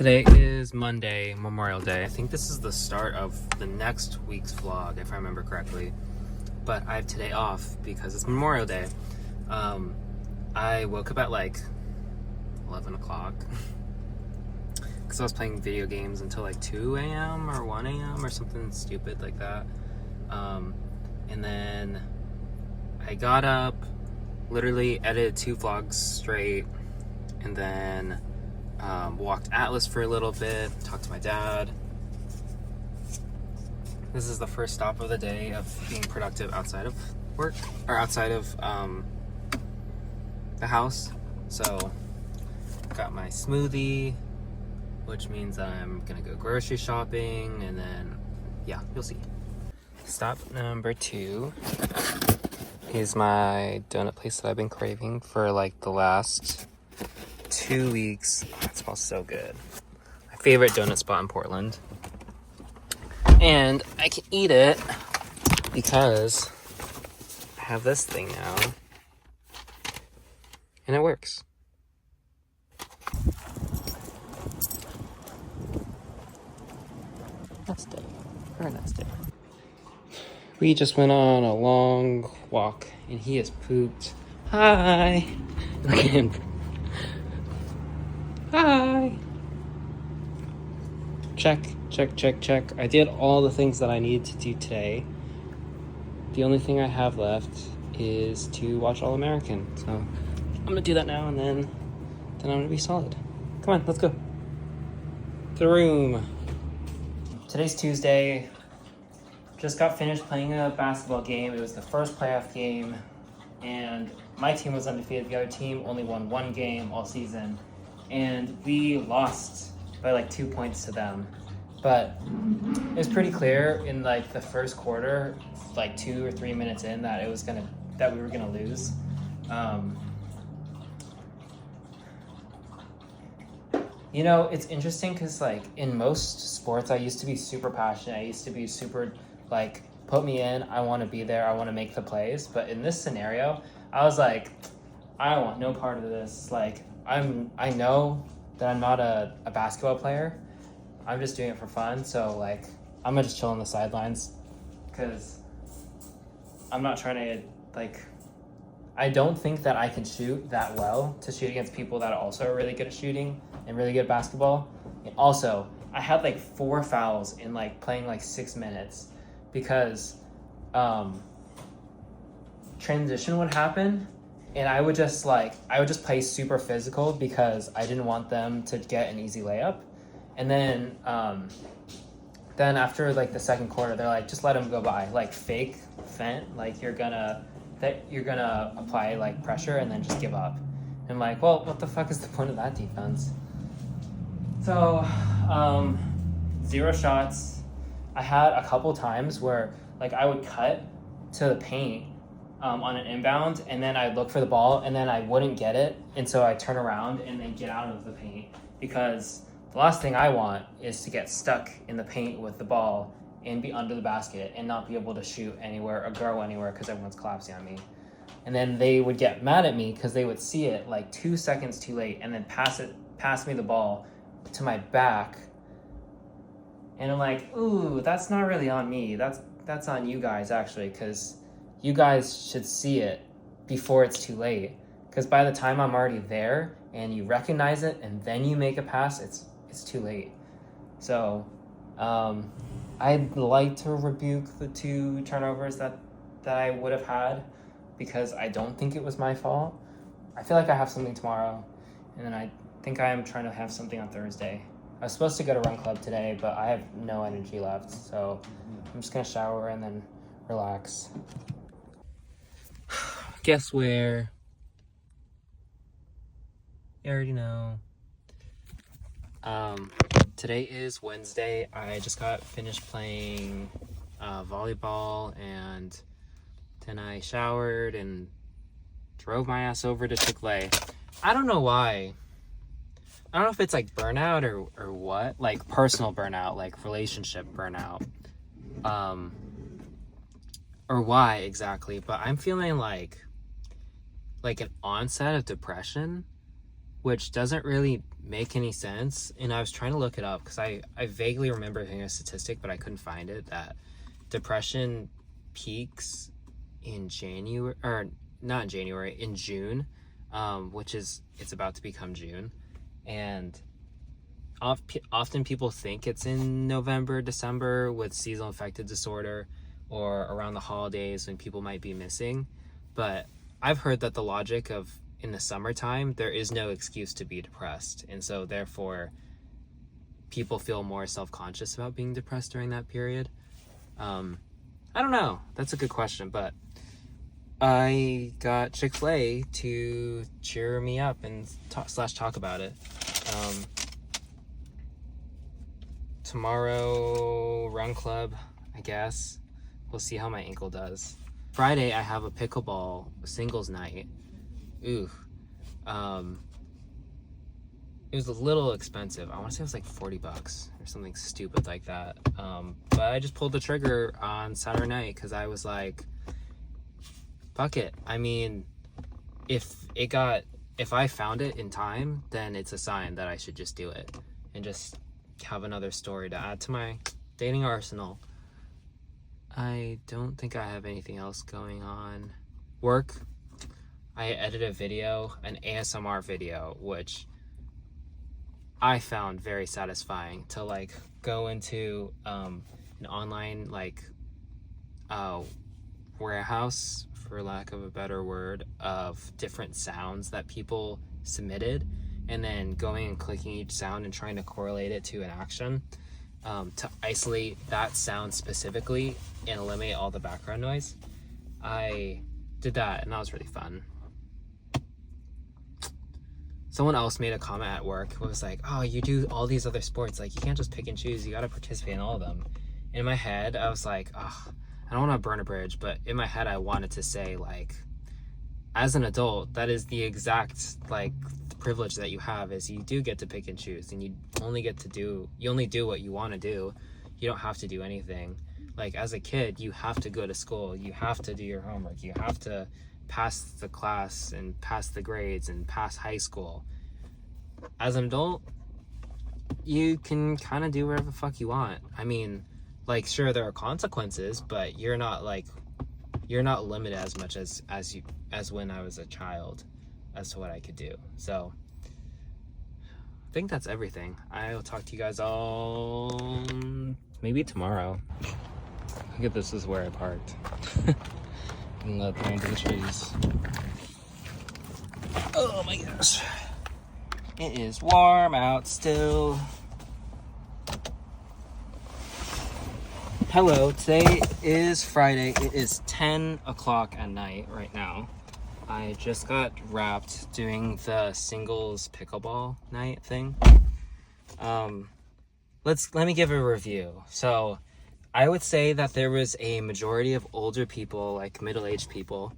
Today is Monday, Memorial Day. I think this is the start of the next week's vlog, if I remember correctly. But I have today off because it's Memorial Day. I woke up at like 11 o'clock because I was playing video games until like 2 a.m. or 1 a.m. or something stupid like that. And then I got up, literally edited 2 vlogs straight, and then walked Atlas for a little bit, talked to my dad. This is the first stop of the day of being productive outside of work, or outside of the house. So, got my smoothie, which means I'm gonna go grocery shopping, and then, yeah, you'll see. Stop number 2 is my donut place that I've been craving for like the last 2 weeks. Oh, it smells so good. My favorite donut spot in Portland. And I can eat it because I have this thing now. And it works. Nice day. Very nice day. We just went on a long walk and he has pooped. Hi! Look at him. Hi! Check. I did all the things that I needed to do today. The only thing I have left is to watch All American. So I'm gonna do that now, and then I'm gonna be solid. Come on, let's go. To the room. Today's Tuesday. Just got finished playing a basketball game. It was the first playoff game, and my team was undefeated. The other team only won 1 game all season. And we lost by like 2 points to them. But it was pretty clear in like the first quarter, like 2 or 3 minutes in, that we were gonna lose. You know, it's interesting because like in most sports, I used to be super passionate. I used to be super like, put me in, I want to be there, I want to make the plays. But in this scenario, I was like, I don't want no part of this. Like, I know that I'm not a basketball player. I'm just doing it for fun. So like, I'm gonna just chill on the sidelines because I'm not trying to like, I don't think that I can shoot that well to shoot against people that are also really good at shooting and really good at basketball. And also, I had like 4 fouls in like playing like 6 minutes because transition would happen. And I would just play super physical because I didn't want them to get an easy layup. And then after like the second quarter, they're like, just let him go by, like fake fent, like you're gonna apply like pressure and then just give up. And I'm like, well, what the fuck is the point of that defense? So 0 shots. I had a couple times where like I would cut to the paint on an inbound, and then I'd look for the ball, and then I wouldn't get it, and so I'd turn around and then get out of the paint, because the last thing I want is to get stuck in the paint with the ball and be under the basket and not be able to shoot anywhere or go anywhere because everyone's collapsing on me. And then they would get mad at me because they would see it like 2 seconds too late and then pass me the ball to my back. And I'm like, ooh, that's not really on me. That's on you guys, actually, because you guys should see it before it's too late. Because by the time I'm already there and you recognize it and then you make a pass, it's too late. So I'd like to rebuke the 2 turnovers that I would have had, because I don't think it was my fault. I feel like I have something tomorrow, and then I think I am trying to have something on Thursday. I was supposed to go to run club today, but I have no energy left, so I'm just gonna shower and then relax. Guess where? You already know. Today is Wednesday. I just got finished playing volleyball, and then I showered and drove my ass over to Chick-fil-A. I don't know why. I don't know if it's like burnout or what, like personal burnout, like relationship burnout, or why exactly, but I'm feeling like an onset of depression which doesn't really make any sense. And I was trying to look it up because I vaguely remember hearing a statistic, but I couldn't find it, that depression peaks in January, or not in January, in June, which is, it's about to become June. And often people think it's in November, December with seasonal affective disorder, or around the holidays when people might be missing. But I've heard that the logic of, in the summertime, there is no excuse to be depressed. And so therefore, people feel more self-conscious about being depressed during that period. I don't know. That's a good question, but I got Chick-fil-A to cheer me up and talk about it. Tomorrow, run club, I guess. We'll see how my ankle does. Friday, I have a pickleball singles night. Ooh. It was a little expensive. I want to say it was like $40 or something stupid like that. But I just pulled the trigger on Saturday night because I was like, fuck it. I mean, if I found it in time, then it's a sign that I should just do it and just have another story to add to my dating arsenal. I don't think I have anything else going on. Work. I edited a video, an ASMR video, which I found very satisfying to like go into an online like warehouse, for lack of a better word, of different sounds that people submitted, and then going and clicking each sound and trying to correlate it to an action, to isolate that sound specifically and eliminate all the background noise. I did that and that was really fun. Someone else made a comment at work. It was like, oh, you do all these other sports, like you can't just pick and choose, you got to participate in all of them. In my head I was like, oh, I don't want to burn a bridge, but in my head I wanted to say, like, as an adult, that is the exact like privilege that you have, is you do get to pick and choose, and you only do what you want to do. You don't have to do anything. Like as a kid, you have to go to school, you have to do your homework, you have to pass the class and pass the grades and pass high school. As an adult, you can kind of do whatever the fuck you want. I mean, like, sure, there are consequences, but you're not limited as much as when I was a child as to what I could do. So I think that's everything. I'll talk to you guys all maybe tomorrow. Look at this, is where I parked. And let them into the trees. Oh my gosh. It is warm out still. Hello, today is Friday. It is 10 o'clock at night right now. I just got wrapped doing the singles pickleball night thing. Let me give a review. So I would say that there was a majority of older people, like middle-aged people,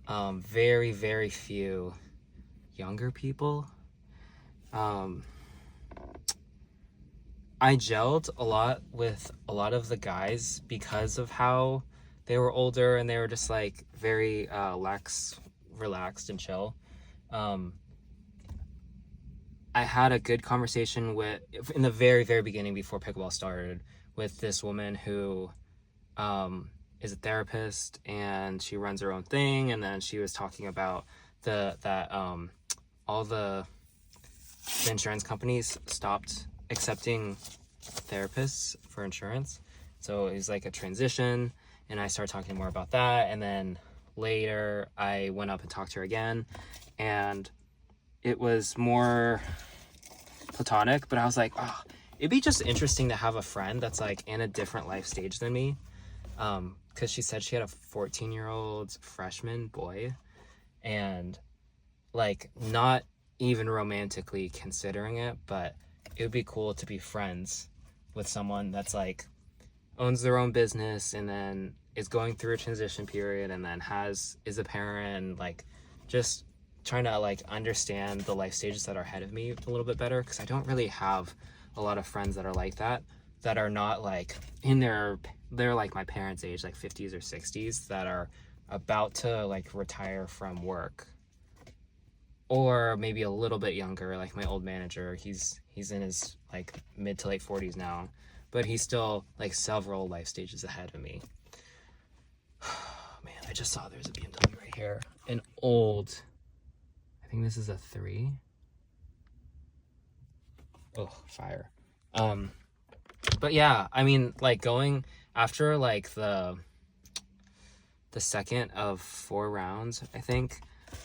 very, very few younger people. I gelled a lot with a lot of the guys because of how they were older and they were just like very relaxed and chill. I had a good conversation in the very, very beginning before pickleball started, with this woman who is a therapist, and she runs her own thing. And then she was talking about all the insurance companies stopped accepting therapists for insurance. So it was like a transition, and I started talking more about that. And then later I went up and talked to her again, and it was more platonic, but I was like, oh, it'd be just interesting to have a friend that's like in a different life stage than me. Because she said she had a 14-year-old freshman boy, and like not even romantically considering it, but it would be cool to be friends with someone that's like owns their own business and then is going through a transition period and then is a parent, and like just trying to like understand the life stages that are ahead of me a little bit better, because I don't really have a lot of friends that are like that are not like they're like my parents' age, like 50s or 60s, that are about to like retire from work. or maybe a little bit younger, like my old manager. He's in his like mid to late 40s now, but he's still like several life stages ahead of me. Man, I just saw there's a BMW right here. An old, I think this is a 3. Oh, fire. But yeah, I mean, like going after like the second of 4 rounds, I think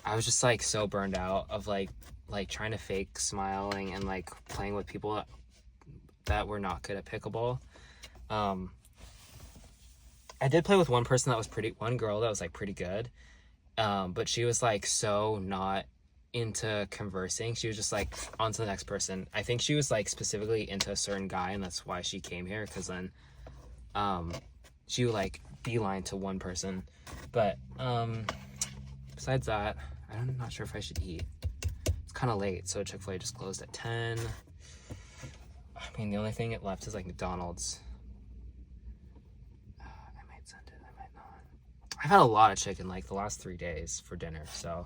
I was just like so burned out of like trying to fake smiling and like playing with people that were not good at pickleball. I did play with one girl that was like pretty good, but she was like so not into conversing. She was just like on to the next person. I think she was like specifically into a certain guy, and that's why she came here, because then she would like beeline to one person. But besides that, I'm not sure if I should eat. It's kind of late, so Chick-fil-A just closed at 10. I mean, the only thing left is like McDonald's. I might send it, I might not. I've had a lot of chicken like the last 3 days for dinner, so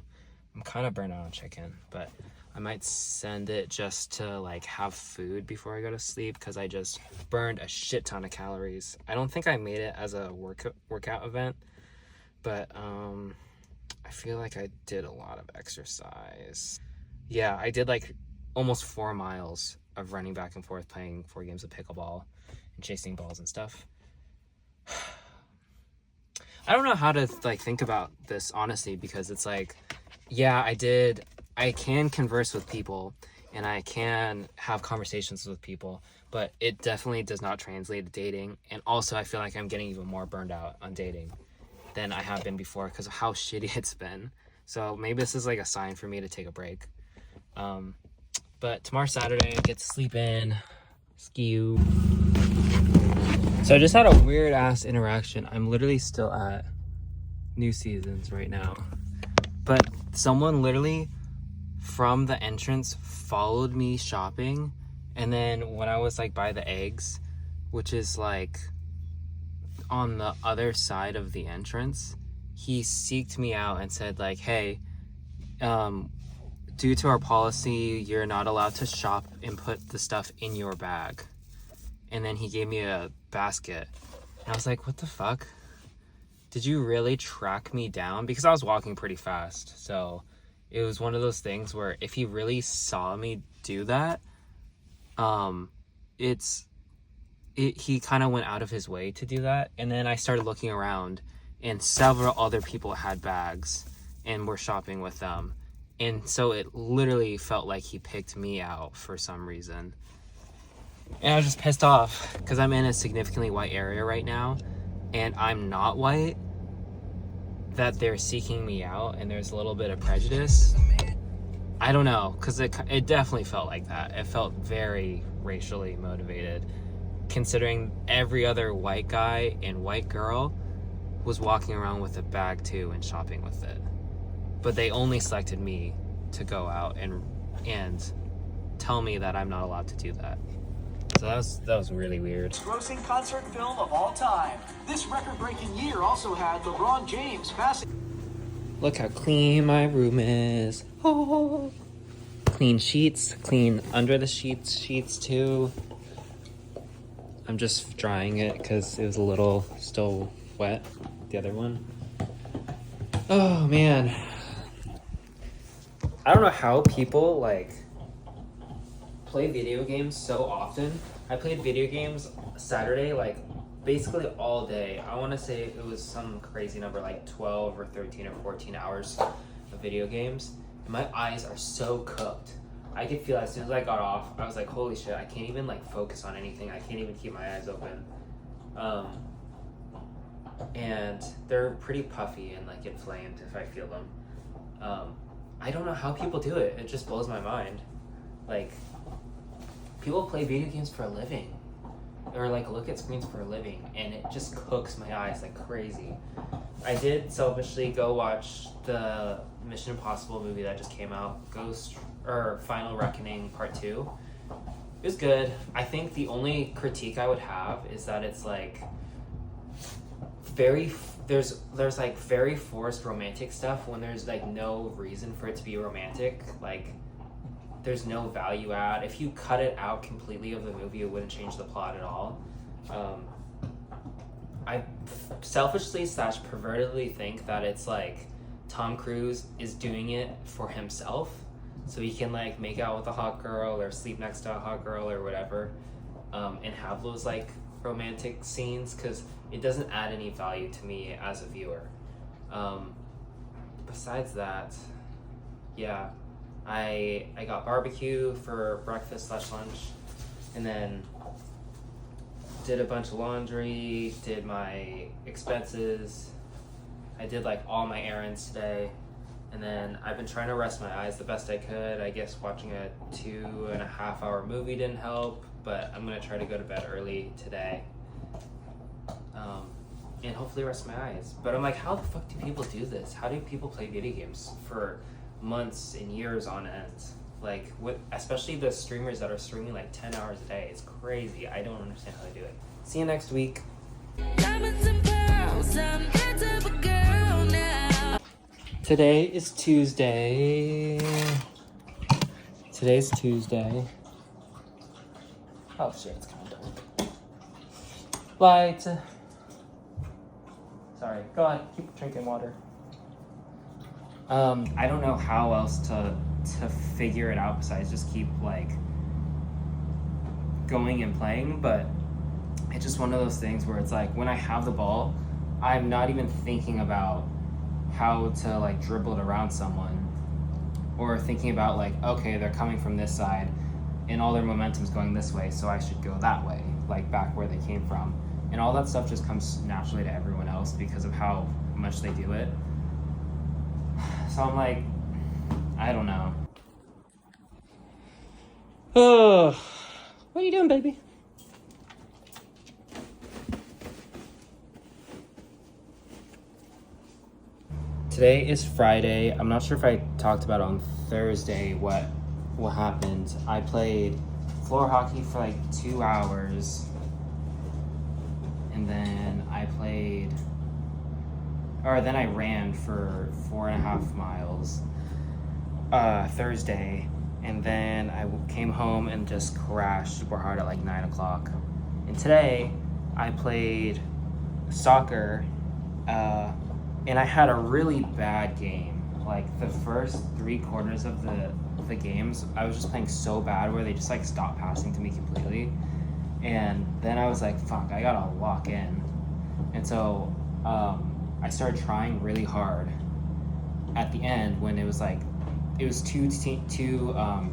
I'm kind of burnt out on chicken, but I might send it just to like have food before I go to sleep, because I just burned a shit ton of calories. I don't think I made it as a workout event, but I feel like I did a lot of exercise. Yeah, I did like almost 4 miles of running back and forth, playing 4 games of pickleball and chasing balls and stuff. I don't know how to like think about this honestly, because it's like, yeah, I can converse with people and I can have conversations with people, but it definitely does not translate to dating. And also I feel like I'm getting even more burned out on dating than I have been before, because of how shitty it's been. So maybe this is like a sign for me to take a break. But tomorrow's Saturday, I get to sleep in. Skew. So I just had a weird ass interaction. I'm literally still at New Seasons right now, but someone literally from the entrance followed me shopping, and then when I was like by the eggs, which is like on the other side of the entrance, he seeked me out and said like, hey, due to our policy, you're not allowed to shop and put the stuff in your bag. And then he gave me a basket, and I was like, what the fuck? Did you really track me down? Because I was walking pretty fast, so it was one of those things where if he really saw me do that, he kind of went out of his way to do that. And then I started looking around, and several other people had bags and were shopping with them. And so it literally felt like he picked me out for some reason. And I was just pissed off because I'm in a significantly white area right now, and I'm not white, that they're seeking me out, and there's a little bit of prejudice. I don't know, because it definitely felt like that. It felt very racially motivated, considering every other white guy and white girl was walking around with a bag too and shopping with it. But they only selected me to go out and tell me that I'm not allowed to do that. So that was really weird. Grossing concert film of all time. This record-breaking year also had LeBron James passing. Look how clean my room is. Oh, clean sheets, clean under the sheets too. I'm just drying it because it was a little still wet, the other one. Oh man, I don't know how people like play video games so often. I played video games Saturday like basically all day. I want to say it was some crazy number, like 12 or 13 or 14 hours of video games. And my eyes are so cooked. I could feel as soon as I got off, I was like, holy shit, I can't even like focus on anything. I can't even keep my eyes open. And they're pretty puffy and like inflamed if I feel them. I don't know how people do it. It just blows my mind. Like, people play video games for a living, or like look at screens for a living, and it just cooks my eyes like crazy. I did selfishly go watch the Mission Impossible movie that just came out, Final Reckoning Part 2. It was good. I think the only critique I would have is that it's like there's like very forced romantic stuff when there's like no reason for it to be romantic. Like there's no value add. If you cut it out completely of the movie, it wouldn't change the plot at all. I selfishly / pervertedly think that it's like Tom Cruise is doing it for himself, so he can like make out with a hot girl or sleep next to a hot girl or whatever, and have those like romantic scenes, because it doesn't add any value to me as a viewer. Besides that, yeah, I got barbecue for breakfast / lunch, and then did a bunch of laundry, did my expenses. I did like all my errands today, and then I've been trying to rest my eyes the best I could. I guess watching a 2.5 hour movie didn't help, but I'm gonna try to go to bed early today, and hopefully rest my eyes. But I'm like, how the fuck do people do this? How do people play video games for months and years on end? Like, especially the streamers that are streaming like 10 hours a day. It's crazy. I don't understand how they do it. See you next week. Today is Tuesday. Today's Tuesday. Oh shit, it's kind of dark. Light. Sorry, go on, keep drinking water. I don't know how else to figure it out besides just keep like going and playing, but it's just one of those things where it's like when I have the ball, I'm not even thinking about how to like dribble it around someone, or thinking about like, okay, they're coming from this side and all their momentum's going this way, so I should go that way, like back where they came from. And all that stuff just comes naturally to everyone else because of how much they do it. So I'm like, I don't know. Oh, what are you doing, baby? Today is Friday. I'm not sure if I talked about on Thursday what happened. I played floor hockey for like 2 hours, and then I ran for 4.5 miles Thursday, and then I came home and just crashed super hard at like 9 o'clock. And today I played soccer, and I had a really bad game. Like the first 3 quarters of the games, I was just playing so bad where they just like stopped passing to me completely. And then I was like, fuck, I gotta lock in. And so I started trying really hard at the end when it was two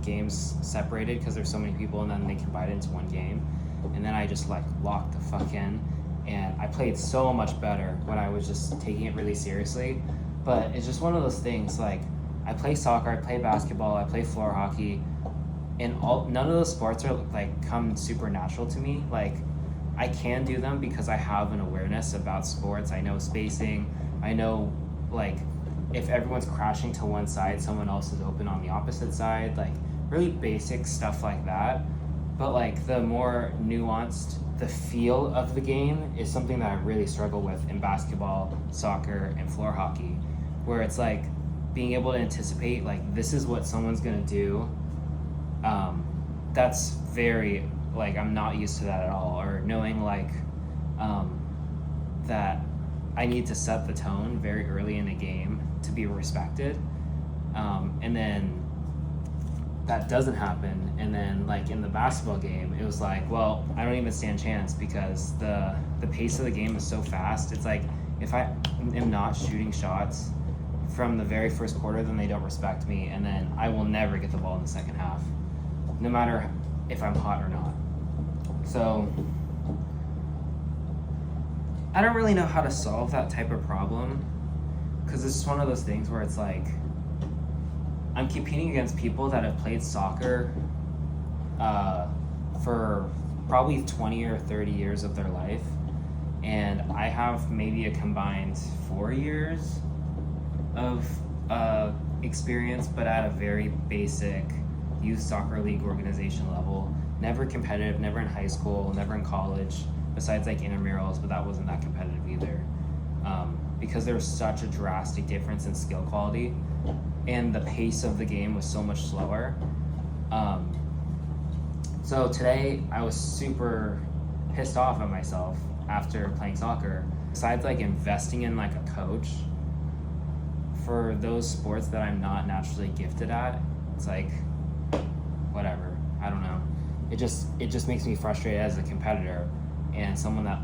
games separated because there's so many people, and then they combined it into one game. And then I just like locked the fuck in, and I played so much better when I was just taking it really seriously. But it's just one of those things, like I play soccer, I play basketball, I play floor hockey, and none of those sports are like come super natural to me. Like I can do them because I have an awareness about sports. I know spacing. I know like if everyone's crashing to one side, someone else is open on the opposite side. Like really basic stuff like that. But like the more nuanced, the feel of the game is something that I really struggle with in basketball, soccer, and floor hockey, where it's like being able to anticipate like this is what someone's gonna do. That's very like I'm not used to that at all, or knowing like that I need to set the tone very early in a game to be respected, and then that doesn't happen. And then like in the basketball game, it was like, well, I don't even stand a chance because the pace of the game is so fast. It's like if I am not shooting shots from the very first quarter, then they don't respect me, and then I will never get the ball in the second half, no matter if I'm hot or not. So I don't really know how to solve that type of problem, because it's just one of those things where it's like I'm competing against people that have played soccer for probably 20 or 30 years of their life, and I have maybe a combined 4 years of experience, but at a very basic youth soccer league organization level. Never competitive, never in high school, never in college, besides like intramurals, but that wasn't that competitive either. because there was such a drastic difference in skill quality, and the pace of the game was so much slower. So today I was super pissed off at myself after playing soccer. Besides like investing in like a coach for those sports that I'm not naturally gifted at, it's like whatever. I don't know. It just makes me frustrated as a competitor and someone that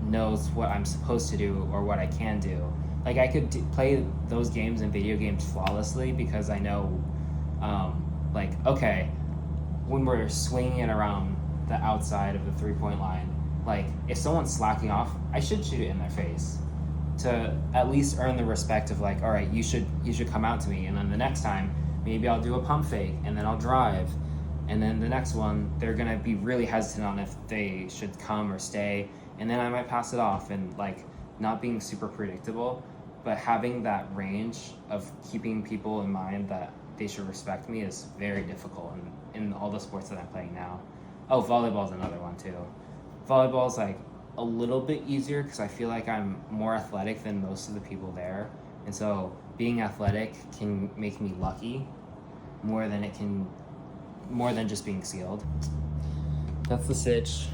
knows what I'm supposed to do or what I can do. Like I could play those games and video games flawlessly because I know, like, okay, when we're swinging it around the outside of the 3-point line, like if someone's slacking off, I should shoot it in their face to at least earn the respect of like, all right, you should come out to me, and then the next time maybe I'll do a pump fake and then I'll drive, and then the next one they're gonna be really hesitant on if they should come or stay, and then I might pass it off, and like not being super predictable, but having that range of keeping people in mind that they should respect me is very difficult in all the sports that I'm playing now. Oh, volleyball's another one too. Volleyball's like a little bit easier because I feel like I'm more athletic than most of the people there, and so being athletic can make me lucky more than just being skilled. That's the sitch.